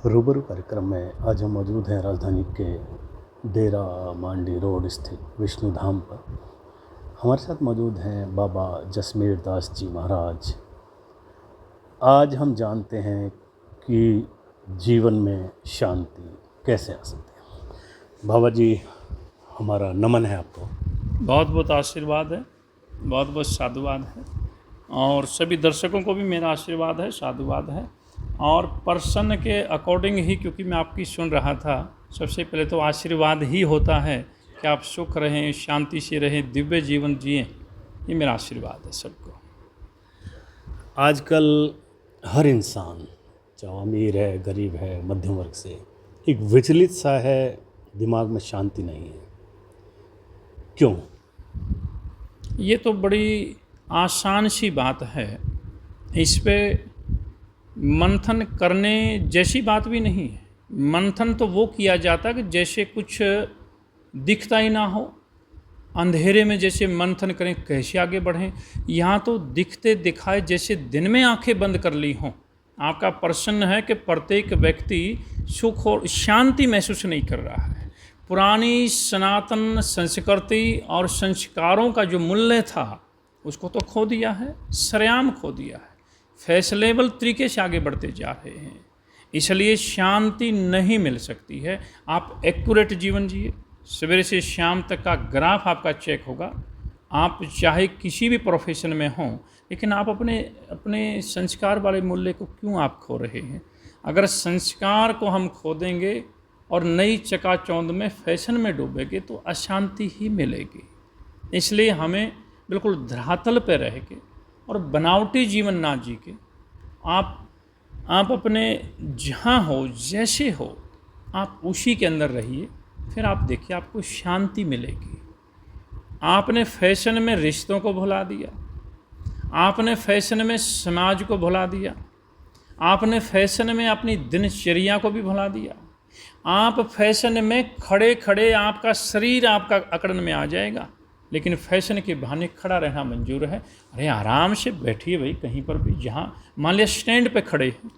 रूबरू कार्यक्रम में आज हम मौजूद हैं राजधानी के डेरा मांडी रोड स्थित विष्णु धाम पर। हमारे साथ मौजूद हैं बाबा जसमेर दास जी महाराज। आज हम जानते हैं कि जीवन में शांति कैसे आ सकती है। बाबा जी, हमारा नमन है आपको। बहुत बहुत आशीर्वाद है, बहुत बहुत साधुवाद है, और सभी दर्शकों को भी मेरा आशीर्वाद है, साधुवाद है। और पर्सन के अकॉर्डिंग ही, क्योंकि मैं आपकी सुन रहा था, सबसे पहले तो आशीर्वाद ही होता है कि आप सुख रहें, शांति से रहें, दिव्य जीवन जिएं। ये मेरा आशीर्वाद है सबको। आजकल हर इंसान, चाहे अमीर है, गरीब है, मध्यम वर्ग से, एक विचलित सा है, दिमाग में शांति नहीं है। क्यों? ये तो बड़ी आसान सी बात है, इस पे मंथन करने जैसी बात भी नहीं है। मंथन तो वो किया जाता कि जैसे कुछ दिखता ही ना हो, अंधेरे में जैसे मंथन करें कैसे आगे बढ़ें। यहाँ तो दिखते दिखाए जैसे दिन में आंखें बंद कर ली हों। आपका प्रश्न है कि प्रत्येक व्यक्ति सुख और शांति महसूस नहीं कर रहा है। पुरानी सनातन संस्कृति और संस्कारों का जो मूल्य था उसको तो खो दिया है, सरेआम खो दिया है। फैशनेबल तरीके से आगे बढ़ते जा रहे हैं, इसलिए शांति नहीं मिल सकती है। आप एक्यूरेट जीवन जिए, सवेरे से शाम तक का ग्राफ आपका चेक होगा। आप चाहे किसी भी प्रोफेशन में हों, लेकिन आप अपने संस्कार वाले मूल्य को क्यों आप खो रहे हैं? अगर संस्कार को हम खो देंगे और नई चकाचौंध में फैशन में डूबेंगे तो अशांति ही मिलेगी। इसलिए हमें बिल्कुल धरातल पर रह के और बनावटी जीवन ना जी के आप अपने जहाँ हो, जैसे हो, आप उसी के अंदर रहिए। फिर आप देखिए आपको शांति मिलेगी। आपने फैशन में रिश्तों को भुला दिया, आपने फैशन में समाज को भुला दिया, आपने फैशन में अपनी दिनचर्या को भी भुला दिया। आप फैशन में खड़े खड़े आपका शरीर आपका अकड़न में आ जाएगा, लेकिन फैशन के बहाने खड़ा रहना मंजूर है। अरे आराम से बैठिए भाई, कहीं पर भी, जहाँ मान लिया स्टैंड पे खड़े हैं,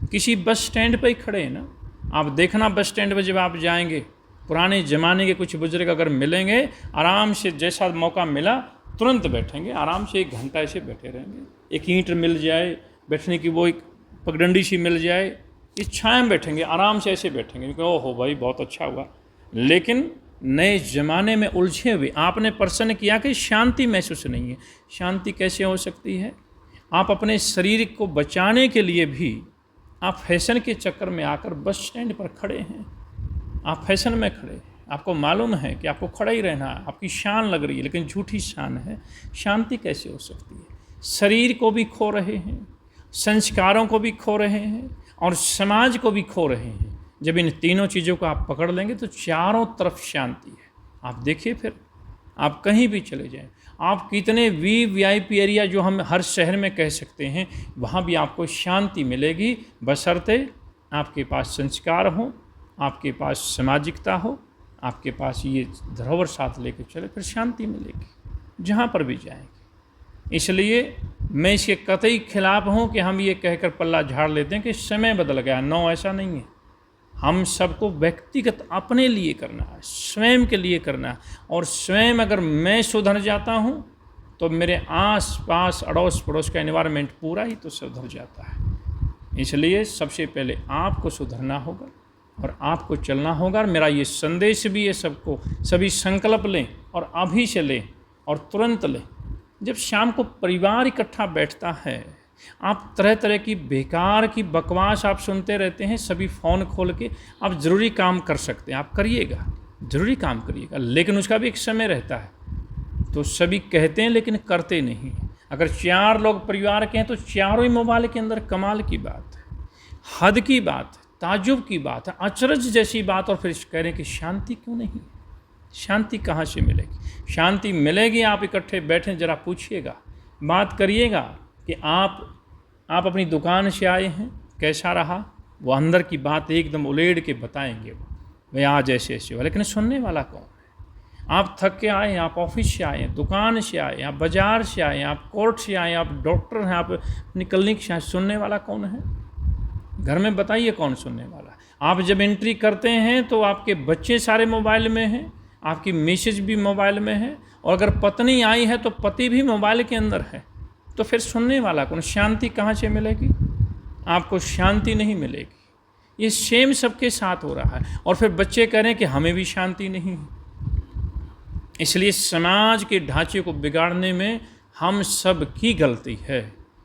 किसी बस स्टैंड पे ही खड़े हैं ना, आप देखना बस स्टैंड पे जब आप जाएंगे, पुराने ज़माने के कुछ बुजुर्ग अगर मिलेंगे, आराम से जैसा मौका मिला तुरंत बैठेंगे, आराम से 1 घंटा ऐसे बैठे रहेंगे। एक ईंट मिल जाए बैठने की, वो एक पगडंडी सी मिल जाए, इस छाया में बैठेंगे, आराम से ऐसे बैठेंगे, क्योंकि ओहो भाई बहुत अच्छा हुआ। लेकिन नए ज़माने में उलझे हुए आपने प्रश्न किया कि शांति महसूस नहीं है। शांति कैसे हो सकती है? आप अपने शरीर को बचाने के लिए भी आप फैशन के चक्कर में आकर बस स्टैंड पर खड़े हैं, आप फैशन में खड़े हैं। आपको मालूम है कि आपको खड़ा ही रहना है, आपकी शान लग रही है, लेकिन झूठी शान है। शांति कैसे हो सकती है? शरीर को भी खो रहे हैं, संस्कारों को भी खो रहे हैं, और समाज को भी खो रहे हैं। जब इन तीनों चीज़ों को आप पकड़ लेंगे तो चारों तरफ शांति है। आप देखिए, फिर आप कहीं भी चले जाएं, आप कितने VIP एरिया जो हम हर शहर में कह सकते हैं, वहाँ भी आपको शांति मिलेगी, बशर्ते आपके पास संस्कार हो, आपके पास सामाजिकता हो, आपके पास ये धरोहर साथ लेके चले, फिर शांति मिलेगी जहाँ पर भी जाएंगे। इसलिए मैं इसके कतई खिलाफ हूँ कि हम ये कहकर पल्ला झाड़ लेते हैं कि समय बदल गया। नो, ऐसा नहीं है। हम सबको व्यक्तिगत अपने लिए करना है, स्वयं के लिए करना है। और स्वयं अगर मैं सुधर जाता हूँ तो मेरे आस पास अड़ोस पड़ोस का एनवायरनमेंट पूरा ही तो सुधर जाता है। इसलिए सबसे पहले आपको सुधरना होगा और आपको चलना होगा। और मेरा ये संदेश भी है सबको, सभी संकल्प लें और अभी से लें और तुरंत लें। जब शाम को परिवार इकट्ठा बैठता है, आप तरह तरह की बेकार की बकवास आप सुनते रहते हैं, सभी फ़ोन खोल के। आप ज़रूरी काम कर सकते हैं, आप करिएगा, ज़रूरी काम करिएगा, लेकिन उसका भी एक समय रहता है। तो सभी कहते हैं लेकिन करते नहीं। अगर 4 लोग परिवार के हैं तो चारों ही मोबाइल के अंदर, कमाल की बात है, हद की बात है, ताजुब की बात है, अचरज जैसी बात। और फिर कह रहे हैं कि शांति क्यों नहीं? शांति कहाँ से मिलेगी? शांति मिलेगी, आप इकट्ठे बैठें, ज़रा पूछिएगा, बात करिएगा कि आप अपनी दुकान से आए हैं, कैसा रहा? वो अंदर की बात एकदम उलेड़ के बताएंगे, वो भाई आज ऐसे ऐसे हुआ। लेकिन सुनने वाला कौन है? आप थक के आए हैं, आप ऑफिस से आए हैं, दुकान से आए हैं, आप बाज़ार से आए हैं, आप कोर्ट से आए हैं, आप डॉक्टर हैं, आप निकलने की, सुनने वाला कौन है? घर में बताइए कौन सुनने वाला है। आप जब एंट्री करते हैं तो आपके बच्चे सारे मोबाइल में हैं, आपकी मैसेज भी मोबाइल में है, और अगर पत्नी आई है तो पति भी मोबाइल के अंदर है, तो फिर सुनने वाला कौन? शांति कहाँ से मिलेगी? आपको शांति नहीं मिलेगी। ये सेम सबके साथ हो रहा है, और फिर बच्चे कह रहे हैं कि हमें भी शांति नहीं है। इसलिए समाज के ढांचे को बिगाड़ने में हम सब की गलती है।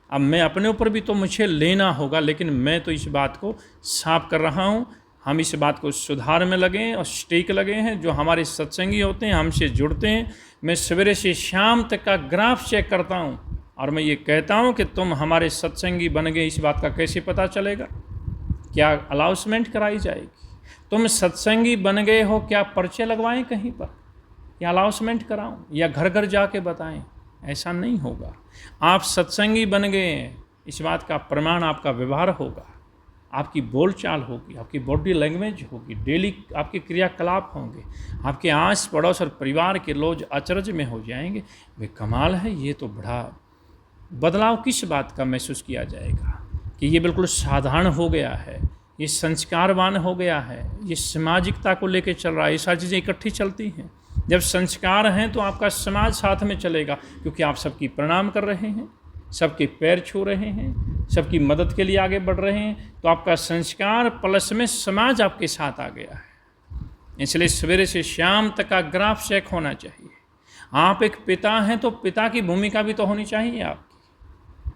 अब मैं अपने ऊपर भी तो मुझे लेना होगा, लेकिन मैं तो इस बात को साफ कर रहा हूँ। हम इस बात को सुधार में लगे और स्टेक लगे हैं। जो हमारे सत्संगी होते हैं, हमसे जुड़ते हैं, मैं सवेरे से शाम तक का ग्राफ चेक करता हूँ, और मैं ये कहता हूँ कि तुम हमारे सत्संगी बन गए, इस बात का कैसे पता चलेगा? क्या अनाउंसमेंट कराई जाएगी? तुम सत्संगी बन गए हो, क्या पर्चे लगवाएं कहीं पर, या अनाउंसमेंट कराऊं, या घर घर जाके बताएं? ऐसा नहीं होगा। आप सत्संगी बन गए हैं, इस बात का प्रमाण आपका व्यवहार होगा, आपकी बोलचाल होगी, आपकी बॉडी लैंग्वेज होगी, डेली आपके क्रियाकलाप होंगे, आपके आस पड़ोस और परिवार के लोग अचरज में हो जाएंगे। वे कमाल है, ये तो बड़ा बदलाव किस बात का महसूस किया जाएगा कि ये बिल्कुल साधारण हो गया है, ये संस्कारवान हो गया है, ये सामाजिकता को लेकर चल रहा है। ये सारी चीज़ें इकट्ठी चलती हैं। जब संस्कार हैं तो आपका समाज साथ में चलेगा, क्योंकि आप सबकी प्रणाम कर रहे हैं, सबके पैर छू रहे हैं, सबकी मदद के लिए आगे बढ़ रहे हैं, तो आपका संस्कार प्लस में समाज आपके साथ आ गया है। इसलिए सवेरे से शाम तक का ग्राफ चेक होना चाहिए। आप एक पिता हैं तो पिता की भूमिका भी तो होनी चाहिए आपकी।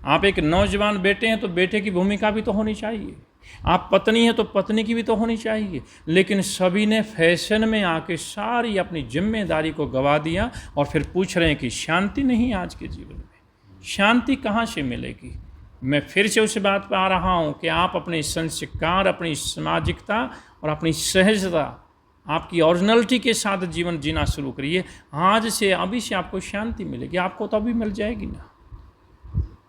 आप एक नौजवान बेटे हैं तो बेटे की भूमिका भी तो होनी चाहिए। आप पत्नी हैं तो पत्नी की भी तो होनी चाहिए। लेकिन सभी ने फैशन में आके सारी अपनी जिम्मेदारी को गवा दिया, और फिर पूछ रहे हैं कि शांति नहीं आज के जीवन में। शांति कहाँ से मिलेगी? मैं फिर से उस बात पर आ रहा हूँ कि आप अपने संस्कार, अपनी सामाजिकता और अपनी सहजता, आपकी ओरिजिनलिटी के साथ जीवन जीना शुरू करिए। आज से, अभी से आपको शांति मिलेगी, आपको तो अभी मिल जाएगी ना।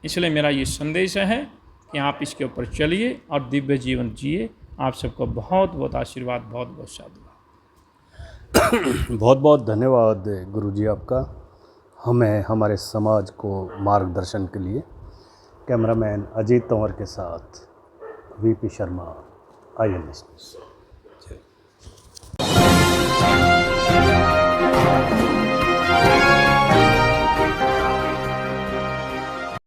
इसलिए मेरा ये संदेश है कि आप इसके ऊपर चलिए और दिव्य जीवन जिए। आप सबको बहुत बहुत आशीर्वाद, बहुत बहुत साधुवाद। बहुत बहुत धन्यवाद गुरुजी आपका, हमें हमारे समाज को मार्गदर्शन के लिए। कैमरामैन अजीत तंवर के साथ वीपी शर्मा, INS।